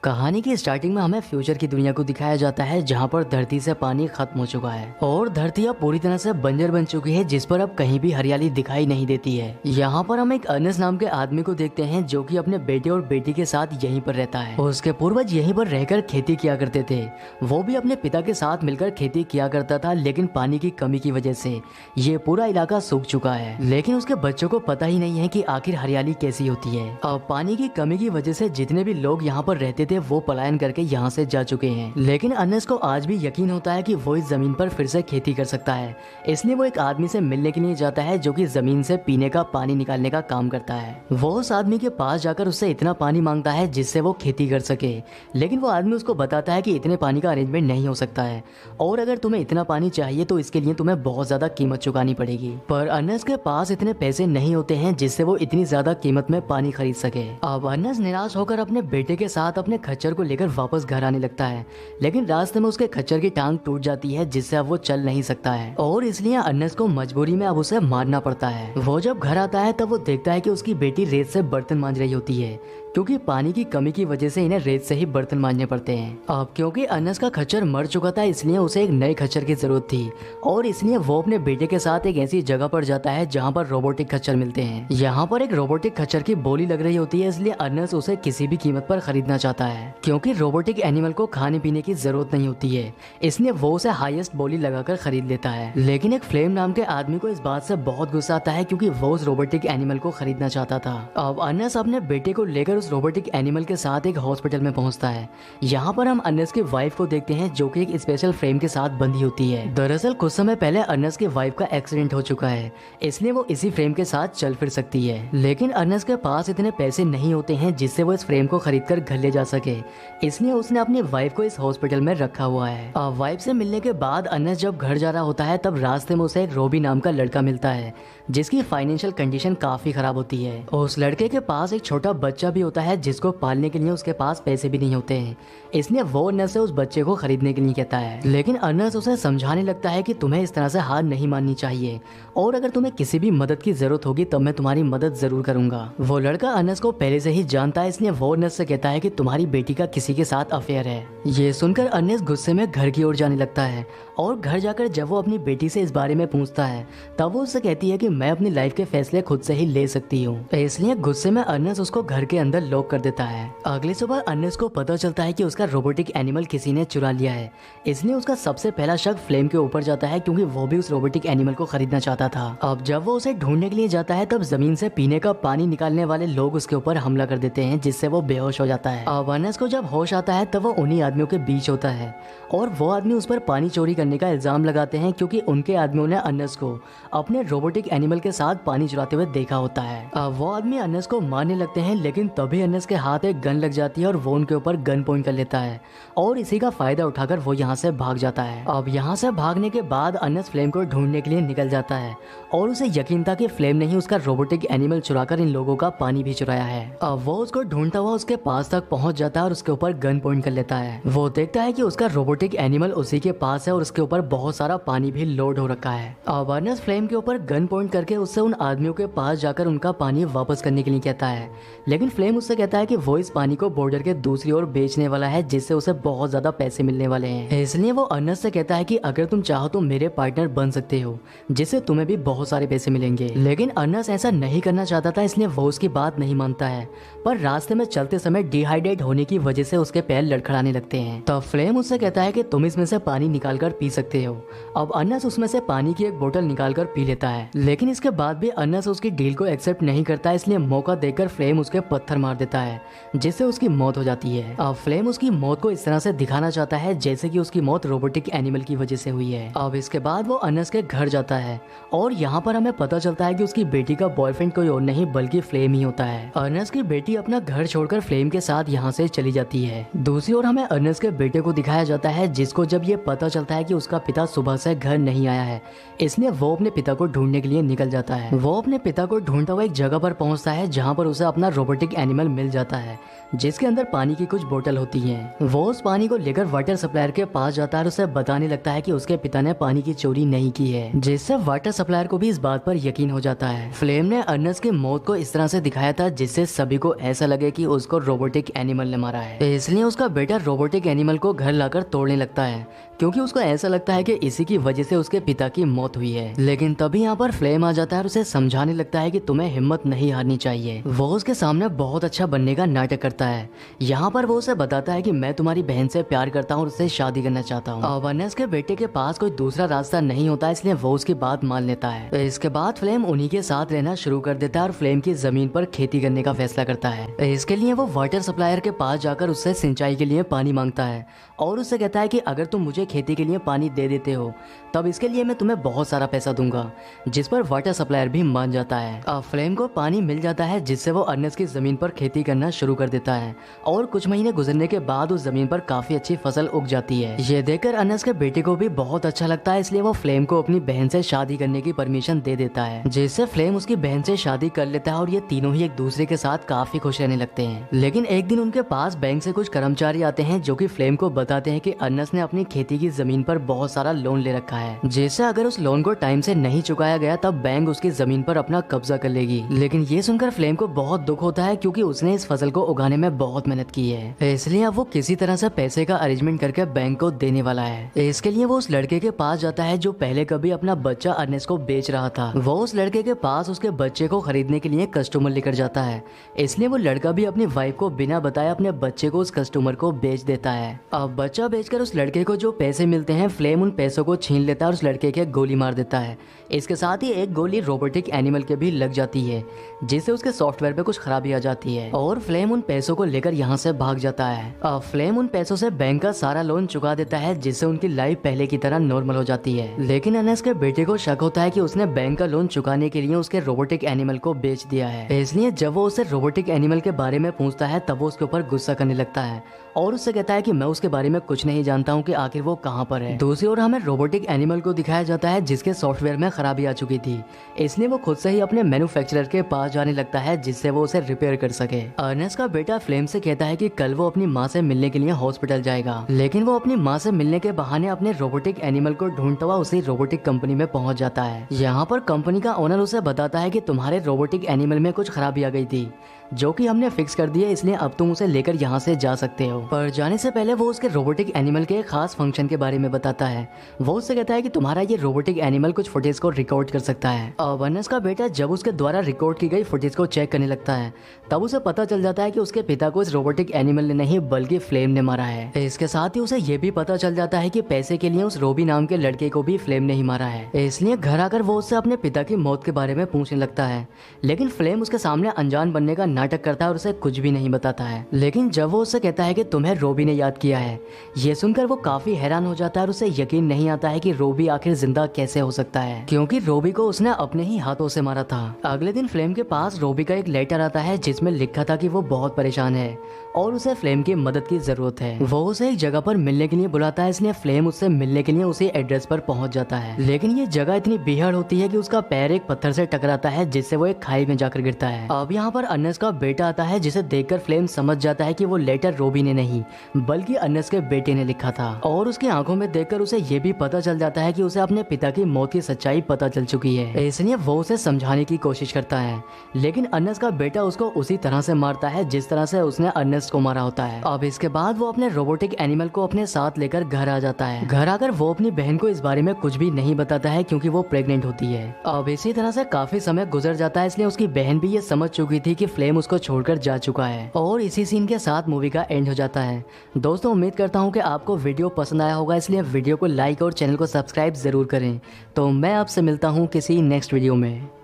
कहानी की स्टार्टिंग में हमें फ्यूचर की दुनिया को दिखाया जाता है जहाँ पर धरती से पानी खत्म हो चुका है और धरती अब पूरी तरह से बंजर बन चुकी है, जिस पर अब कहीं भी हरियाली दिखाई नहीं देती है। यहाँ पर हम एक अनस नाम के आदमी को देखते हैं जो कि अपने बेटे और बेटी के साथ यहीं पर रहता है। उसके पूर्वज यहीं पर रहकर खेती किया करते थे। वो भी अपने पिता के साथ मिलकर खेती किया करता था, लेकिन पानी की कमी की वजह से ये पूरा इलाका सूख चुका है। लेकिन उसके बच्चों को पता ही नहीं है कि आखिर हरियाली कैसी होती है। अब पानी की कमी की वजह से जितने भी लोग यहाँ पर रहते थे वो पलायन करके यहाँ से जा चुके हैं। लेकिन अनस को आज भी यकीन होता है कि वो इस जमीन पर फिर से खेती कर सकता है, इसलिए वो एक आदमी से मिलने के लिए जाता है जो कि जमीन से पीने का पानी निकालने का काम करता है। वो उस आदमी के पास जाकर उससे इतना पानी मांगता है जिससे वो खेती कर सके, लेकिन वो आदमी उसको बताता है कि इतने पानी का अरेंजमेंट नहीं हो सकता है और अगर तुम्हें इतना पानी चाहिए तो इसके लिए तुम्हें बहुत ज्यादा कीमत चुकानी पड़ेगी। पर अनस के पास इतने पैसे नहीं होते हैं जिससे वो इतनी ज्यादा कीमत में पानी खरीद सके। अब अनस निराश होकर अपने बेटे के साथ अपने खच्चर को लेकर वापस घर आने लगता है, लेकिन रास्ते में उसके खच्चर की टांग टूट जाती है जिससे अब वो चल नहीं सकता है और इसलिए अनस को मजबूरी में अब उसे मारना पड़ता है। वो जब घर आता है तब वो देखता है कि उसकी बेटी रेत से बर्तन मांज रही होती है, क्योंकि पानी की कमी की वजह से इन्हें रेत से ही बर्तन मांजने पड़ते हैं। अब क्योंकि अनस का खच्चर मर चुका था इसलिए उसे एक नए खच्चर की जरूरत थी और इसलिए वो अपने बेटे के साथ एक ऐसी जगह पर जाता है जहाँ पर रोबोटिक खच्चर मिलते हैं। यहाँ पर एक रोबोटिक खच्चर की बोली लग रही होती है, इसलिए अनस उसे किसी भी कीमत पर खरीदना चाहता है। क्योंकि रोबोटिक एनिमल को खाने पीने की जरूरत नहीं होती है, इसलिए वो उसे हाईएस्ट बोली लगाकर खरीद लेता है। लेकिन एक फ्लेम नाम के आदमी को इस बात से बहुत गुस्सा आता है क्योंकि वो उस रोबोटिक एनिमल को खरीदना चाहता था। अब अनस अपने बेटे को लेकर उस रोबोटिक एनिमल के साथ एक हॉस्पिटल में पहुंचता है। यहाँ पर हम अनस की वाइफ को देखते हैं जो कि एक स्पेशल फ्रेम के साथ बंधी होती है। दरअसल कुछ समय पहले अनस की वाइफ का एक्सीडेंट हो चुका है, इसलिए वो इसी फ्रेम के साथ चल फिर सकती है। लेकिन अनस के पास इतने पैसे नहीं होते हैं जिससे वो इस फ्रेम को खरीद कर घर ले जा सके, इसलिए उसने अपनी वाइफ को इस हॉस्पिटल में रखा हुआ है। वाइफ से मिलने के बाद अनस जब घर जा रहा होता है तब रास्ते में उसे एक रोबी नाम का लड़का मिलता है जिसकी फाइनेंशियल कंडीशन काफी खराब होती है। उस लड़के के पास एक छोटा बच्चा भी होता है जिसको पालने के लिए उसके पास पैसे भी नहीं होते हैं, इसलिए वो अनस से उस बच्चे को खरीदने के लिए कहता है। लेकिन अनस उसे समझाने लगता है कि तुम्हें इस तरह से हार नहीं माननी चाहिए और अगर तुम्हें किसी भी मदद की जरूरत होगी तब मैं तुम्हारी मदद जरूर करूंगा। वो लड़का अनस को पहले से ही जानता है, इसलिए वो अनस से कहता है कि तुम्हारी बेटी का किसी के साथ अफेयर है। ये सुनकर अनस गुस्से में घर की ओर जाने लगता है और घर जाकर जब वो अपनी बेटी से इस बारे में पूछता है तब वो उससे कहती है कि मैं अपनी लाइफ के फैसले खुद से ही ले सकती हूँ। इसलिए गुस्से में अनस उसको घर के अंदर लॉक कर देता है। अगली सुबह अनस को पता चलता है कि उसका रोबोटिक एनिमल किसी ने चुरा लिया है, इसलिए उसका सबसे पहला शक फ्लेम के ऊपर जाता है क्योंकि वो भी उस रोबोटिक एनिमल को खरीदना चाहता था। अब जब वो उसे ढूंढने के लिए जाता है तब जमीन से पीने का पानी निकालने वाले लोग उसके ऊपर हमला कर देते हैं जिससे वो बेहोश हो जाता है। अब अनस को जब होश आता है तब वो उन्हीं आदमियों के बीच होता है और वो आदमी उस पर पानी चोरी करने का इल्जाम लगाते हैं क्योंकि उनके आदमियों ने अनस को अपने रोबोटिक एनिमल के साथ पानी चुराते हुए देखा होता है। अब वो आदमी अनस को मारने लगते हैं, लेकिन तभी अनस के हाथ एक गन लग जाती है और वो उनके ऊपर गन पॉइंट कर लेता है और इसी का फायदा उठाकर वो यहाँ से भाग जाता है। अब यहाँ से भागने के बाद अनस फ्लेम को ढूंढने के लिए निकल जाता है और उसे यकीन था कि फ्लेम ने ही उसका रोबोटिक एनिमल चुराकर इन लोगों का पानी भी चुराया है। अब वो उसको ढूंढता हुआ उसके पास तक पहुंच जाता है और उसके ऊपर गन पॉइंट कर लेता है। वो देखता है कि उसका रोबोटिक एनिमल उसी के पास है और उसके ऊपर बहुत सारा पानी भी लोड हो रखा है। अब अनस फ्लेम के ऊपर गन पॉइंट करके उससे उन आदमियों के पास जाकर उनका पानी वापस करने के लिए कहता है, लेकिन फ्लेम उससे कहता है कि वो इस पानी को बॉर्डर के दूसरी ओर बेचने वाला है जिससे उसे बहुत ज्यादा पैसे मिलने वाले हैं। इसलिए वो अनस से कहता है कि अगर तुम चाहो तो मेरे पार्टनर बन सकते हो जिससे तुम्हें भी बहुत सारे पैसे मिलेंगे। लेकिन अनस ऐसा नहीं करना चाहता था, इसलिए वो उसकी बात नहीं मानता है। पर रास्ते में चलते समय डिहाइड्रेट होने की वजह से उसके पैर लड़खड़ाने लगते हैं। तब फ्लेम उससे कहता है कि तुम इसमें से पानी निकाल कर पी सकते हो। अब अनस उसमें से पानी की एक बोतल निकाल कर पी लेता है, लेकिन इसके बाद भी अनस उसकी डील को एक्सेप्ट नहीं करता, इसलिए मौका देकर फ्लेम उसके पत्थर मार देता है जिससे उसकी मौत हो जाती है। अब फ्लेम उसकी मौत को इस तरह से दिखाना चाहता है जैसे कि उसकी मौत रोबोटिक एनिमल की वजह से हुई है। अब इसके बाद वो अनस के घर जाता है और यहाँ पर हमें पता चलता है कि उसकी बेटी का बॉयफ्रेंड कोई और नहीं बल्कि फ्लेम ही होता है। अनस की बेटी अपना घर छोड़कर फ्लेम के साथ यहाँ से चली जाती है। दूसरी ओर हमें अनस के बेटे को दिखाया जाता है जिसको जब ये पता चलता है कि उसका पिता सुबह से घर नहीं आया है, इसलिए वो अपने पिता को ढूंढने के लिए निकल जाता है। वो अपने पिता को ढूंढता हुआ एक जगह पर पहुंचता है जहाँ पर उसे अपना रोबोटिक एनिमल एनिमल मिल जाता है जिसके अंदर पानी की कुछ बोतल होती हैं। वो उस पानी को लेकर वाटर सप्लायर के पास जाता है और उसे बताने लगता है कि उसके पिता ने पानी की चोरी नहीं की है, जिससे वाटर सप्लायर को भी इस बात पर यकीन हो जाता है। फ्लेम ने अर्नेस्ट की मौत को इस तरह से दिखाया था जिससे सभी को ऐसा लगे कि उसको रोबोटिक एनिमल ने मारा है। इसलिए उसका बेटा रोबोटिक एनिमल को घर लाकर तोड़ने लगता है क्योंकि उसको ऐसा लगता है कि इसी की वजह से उसके पिता की मौत हुई है। लेकिन तभी यहाँ पर फ्लेम आ जाता है और उसे समझाने लगता है कि तुम्हें हिम्मत नहीं हारनी चाहिए। वो उसके सामने बहुत अच्छा बनने का नाटक करता है। यहाँ पर वो उसे बताता है कि मैं तुम्हारी बहन से प्यार करता हूँ और उससे शादी करना चाहता हूँ। अर्नेस्ट के बेटे के पास कोई दूसरा रास्ता नहीं होता, इसलिए वो उसकी बात मान लेता है। इसके बाद फ्लेम उन्हीं के साथ रहना शुरू कर देता है और फ्लेम की जमीन पर खेती करने का फैसला करता है। इसके लिए वो वाटर सप्लायर के पास जाकर उससे सिंचाई के लिए पानी मांगता है और उससे कहता है कि अगर तुम मुझे खेती के लिए पानी दे देते हो तब इसके लिए मैं तुम्हें बहुत सारा पैसा दूंगा, जिस पर वाटर सप्लायर भी मान जाता है। अब फ्लेम को पानी मिल जाता है जिससे वो अर्नेस्ट की जमीन पर खेती करना शुरू कर देता है और कुछ महीने गुजरने के बाद उस जमीन पर काफी अच्छी फसल उग जाती है। ये देखकर अर्नेस्ट के बेटे को भी बहुत अच्छा लगता है, इसलिए वो फ्लेम को अपनी बहन से शादी करने की परमिशन दे देता है, जिससे फ्लेम उसकी बहन से शादी कर लेता है और ये तीनों ही एक दूसरे के साथ काफी खुश रहने लगते हैं। लेकिन एक दिन उनके पास बैंक से कुछ कर्मचारी आते हैं जो कि फ्लेम को बताते हैं कि अर्नेस्ट ने अपनी खेती की जमीन पर बहुत सारा लोन ले रखा है, जिससे अगर उस लोन को टाइम से नहीं चुकाया गया तब बैंक उसकी जमीन पर अपना कब्जा कर लेगी। लेकिन ये सुनकर फ्लेम को बहुत दुख होता है क्योंकि उसने इस फसल को उगाने में बहुत मेहनत की है, इसलिए अब वो किसी तरह से पैसे का अरेंजमेंट करके बैंक को देने वाला है। इसके लिए वो उस लड़के के पास जाता है जो पहले कभी अपना बच्चा अर्नेस्ट को बेच रहा था। वो उस लड़के के पास उसके बच्चे को खरीदने के लिए कस्टमर लेकर जाता है, इसलिए वो लड़का भी अपनी वाइफ को बिना बताए अपने बच्चे को उस कस्टमर को बेच देता है। अब बच्चा बेचकर उस लड़के को जो पैसे मिलते हैं फ्लेम उन पैसों को छीन लेता है और उस लड़के के गोली मार देता है। इसके साथ ही एक गोली रोबोटिक एनिमल के भी लग जाती है, जिससे उसके सॉफ्टवेयर पे कुछ खराबी आ जाती है और फ्लेम उन पैसों को लेकर यहाँ से भाग जाता है। अब फ्लेम उन पैसों से बैंक का सारा लोन चुका देता है, जिससे उनकी लाइफ पहले की तरह नॉर्मल हो जाती है। लेकिन अर्नेस्ट के बेटे को शक होता है कि उसने बैंक का लोन चुकाने के लिए उसके रोबोटिक एनिमल को बेच दिया है, इसलिए जब वो उसे रोबोटिक एनिमल के बारे में पूछता है तब वो उसके ऊपर गुस्सा करने लगता है और उससे कहता है कि मैं उसके बारे में कुछ नहीं जानता हूँ कि आखिर वो कहाँ पर है। दूसरी ओर हमें रोबोटिक एनिमल को दिखाया जाता है जिसके सॉफ्टवेयर में खराबी आ चुकी थी, इसलिए वो खुद से ही अपने मैन्युफैक्चरर के पास जाने लगता है जिससे वो उसे रिपेयर कर सके। अर्नेस्ट का बेटा फ्लेम से कहता है कि कल वो अपनी माँ से मिलने के लिए हॉस्पिटल जाएगा, लेकिन वो अपनी माँ से मिलने के बहाने अपने रोबोटिक एनिमल को ढूंढता हुआ उसी रोबोटिक कंपनी में पहुंच जाता है। यहाँ पर कंपनी का ओनर उसे बताता है कि तुम्हारे रोबोटिक एनिमल में कुछ खराबी आ गई थी जो कि हमने फिक्स कर दी है, इसलिए अब तुम उसे लेकर यहाँ से जा सकते हो। पर जाने से पहले वो उसके रोबोटिक एनिमल के एक खास फंक्शन के बारे में बताता है। वो उससे कहता है कि तुम्हारा ये रोबोटिक एनिमल कुछ फुटेज को रिकॉर्ड कर सकता है। अर्नेस्ट का बेटा जब उसके द्वारा रिकॉर्ड की गई फुटेज को चेक करने लगता है तब उसे पता चल जाता है कि उसके पिता को इस रोबोटिक एनिमल ने नहीं बल्कि फ्लेम ने मारा है। इसके साथ ही उसे ये भी पता चल जाता है कि पैसे के लिए उस रोबी नाम के लड़के को भी फ्लेम ने ही मारा है। इसलिए घर आकर वो उससे अपने पिता की मौत के बारे में पूछने लगता है, लेकिन फ्लेम उसके सामने अनजान बनने का नाटक करता है और उसे कुछ भी नहीं बताता है। लेकिन जब वो उससे कहता है कि तुम्हें रोबी ने याद किया है, ये सुनकर वो काफी हैरान हो जाता है और उसे यकीन नहीं आता है कि रोबी आखिर जिंदा कैसे हो सकता है, क्योंकि रोबी को उसने अपने ही हाथों से मारा था। अगले दिन फ्लेम के पास रोबी का एक लेटर आता है जिसमें लिखा था कि वो बहुत परेशान है और उसे फ्लेम की मदद की जरूरत है। वो उसे एक जगह पर मिलने के लिए बुलाता है, इसलिए फ्लेम उससे मिलने के लिए उसी एड्रेस पर पहुंच जाता है। लेकिन ये जगह इतनी बेहद होती है कि उसका पैर एक पत्थर से टकराता है जिससे वो एक खाई में जाकर गिरता है। अब यहाँ पर अर्नेस्ट का बेटा आता है जिसे देखकर फ्लेम समझ जाता है कि वो लेटर रोबी ने नहीं बल्कि अर्नेस्ट के बेटे ने लिखा था और उसकी आंखों में देखकर उसे ये भी पता चल जाता है कि उसे अपने पिता की मौत की सच्चाई पता चल चुकी है। इसलिए वो उसे समझाने की कोशिश करता है, लेकिन अर्नेस्ट का बेटा उसको उसी तरह से मारता है जिस तरह से उसने अर्नेस्ट को मारा होता है। अब इसके बाद वो अपने रोबोटिक एनिमल को अपने साथ लेकर घर आ जाता है। घर आकर वो अपनी बहन को इस बारे में कुछ भी नहीं बताता है क्योंकि वो प्रेग्नेंट होती है। अब इसी तरह से काफी समय गुजर जाता है, इसलिए उसकी बहन भी ये समझ चुकी थी कि फ्लेम उसको छोड़कर जा चुका है और इसी सीन के साथ मूवी का एंड हो जाता है। दोस्तों उम्मीद करता हूँ कि आपको वीडियो पसंद आया होगा, इसलिए वीडियो को लाइक और चैनल को सब्सक्राइब जरूर करें। तो मैं आपसे मिलता हूँ किसी नेक्स्ट वीडियो में।